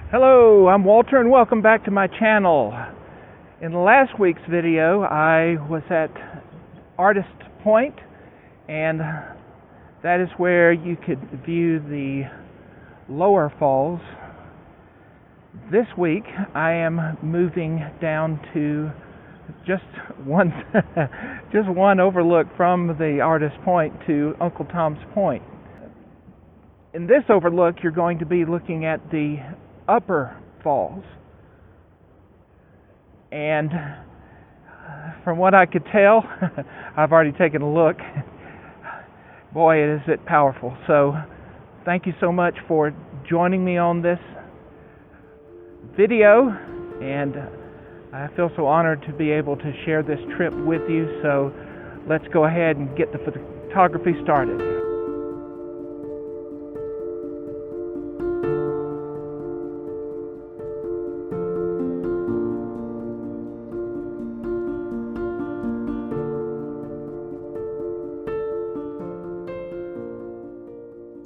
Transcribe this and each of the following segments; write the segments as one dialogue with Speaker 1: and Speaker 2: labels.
Speaker 1: Hello, I'm Walter and welcome back to my channel. In last week's video I was at Artist Point, and that is where you could view the lower falls. This week I am moving down to just one overlook from the Artist Point to Uncle Tom's Point. In this overlook you're going to be looking at the upper falls, and from what I could tell, I've already taken a look. Boy, is it powerful. So thank you so much for joining me on this video, and I feel so honored to be able to share this trip with you. So let's go ahead and get the photography started.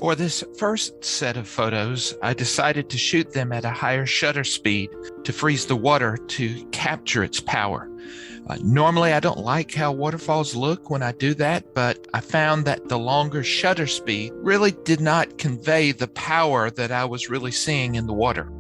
Speaker 2: For this first set of photos, I decided to shoot them at a higher shutter speed to freeze the water to capture its power. Normally, I don't like how waterfalls look when I do that, but I found that the longer shutter speed really did not convey the power that I was really seeing in the water.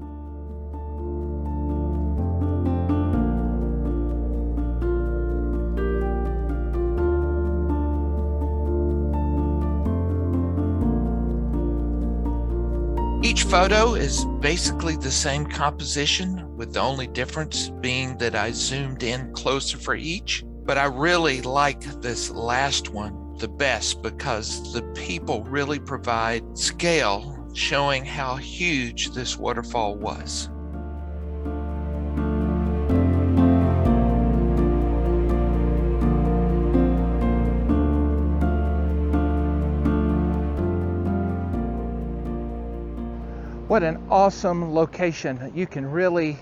Speaker 2: Each photo is basically the same composition, with the only difference being that I zoomed in closer for each. But I really like this last one the best because the people really provide scale, showing how huge this waterfall was.
Speaker 1: What an awesome location. You can really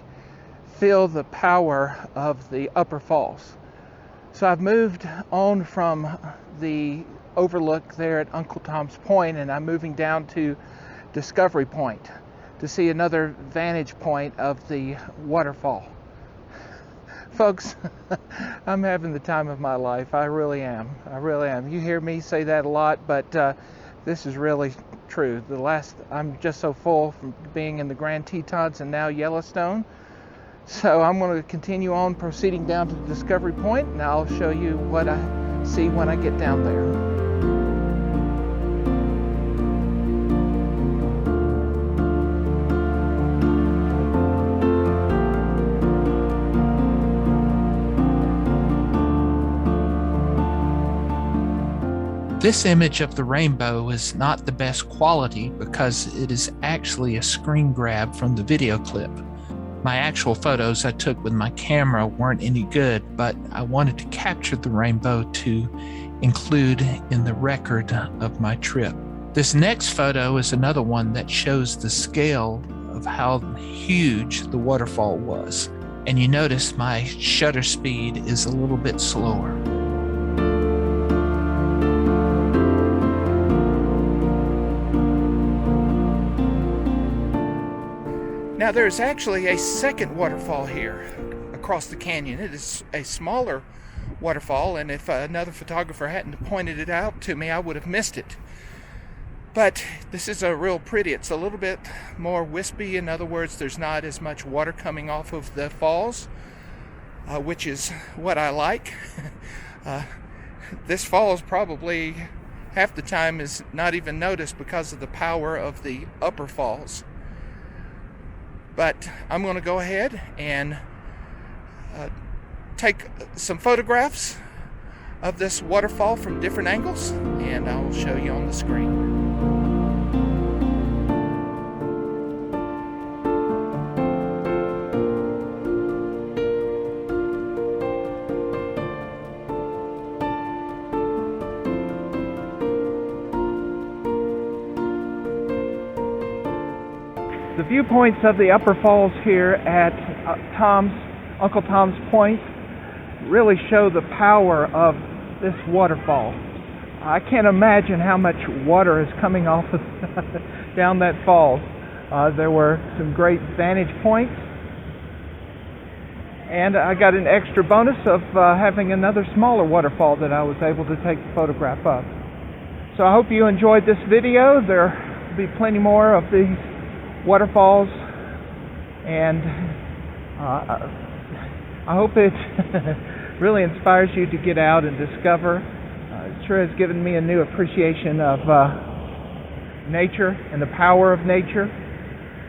Speaker 1: feel the power of the upper falls. So I've moved on from the overlook there at Uncle Tom's Point, and I'm moving down to Discovery Point to see another vantage point of the waterfall. Folks, I'm having the time of my life. I really am. You hear me say that a lot, but this is really true. I'm just so full from being in the Grand Tetons and now Yellowstone. So I'm going to continue on proceeding down to Discovery Point, and I'll show you what I see when I get down there.
Speaker 2: This image of the rainbow is not the best quality because it is actually a screen grab from the video clip. My actual photos I took with my camera weren't any good, but I wanted to capture the rainbow to include in the record of my trip. This next photo is another one that shows the scale of how huge the waterfall was. And you notice my shutter speed is a little bit slower.
Speaker 1: Now there's actually a second waterfall here across the canyon. It is a smaller waterfall, and if another photographer hadn't pointed it out to me, I would have missed it. But this is a real pretty. It's a little bit more wispy. In other words, there's not as much water coming off of the falls, which is what I like. This falls probably half the time is not even noticed because of the power of the upper falls. But I'm going to go ahead and take some photographs of this waterfall from different angles, and I'll show you on the screen. The viewpoints of the upper falls here at Uncle Tom's Point really show the power of this waterfall. I can't imagine how much water is coming off of down that fall. There were some great vantage points, and I got an extra bonus of having another smaller waterfall that I was able to take a photograph of. So I hope you enjoyed this video. There will be plenty more of these waterfalls, and I hope it really inspires you to get out and discover. It sure has given me a new appreciation of nature and the power of nature.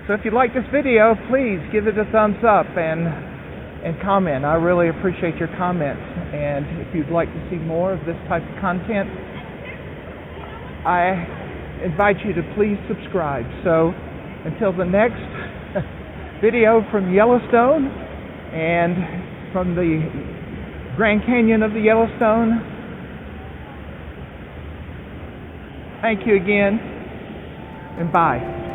Speaker 1: So if you like this video, please give it a thumbs up and comment. I really appreciate your comments. And if you'd like to see more of this type of content, I invite you to please subscribe. So until the next video from Yellowstone and from the Grand Canyon of the Yellowstone, thank you again, and bye.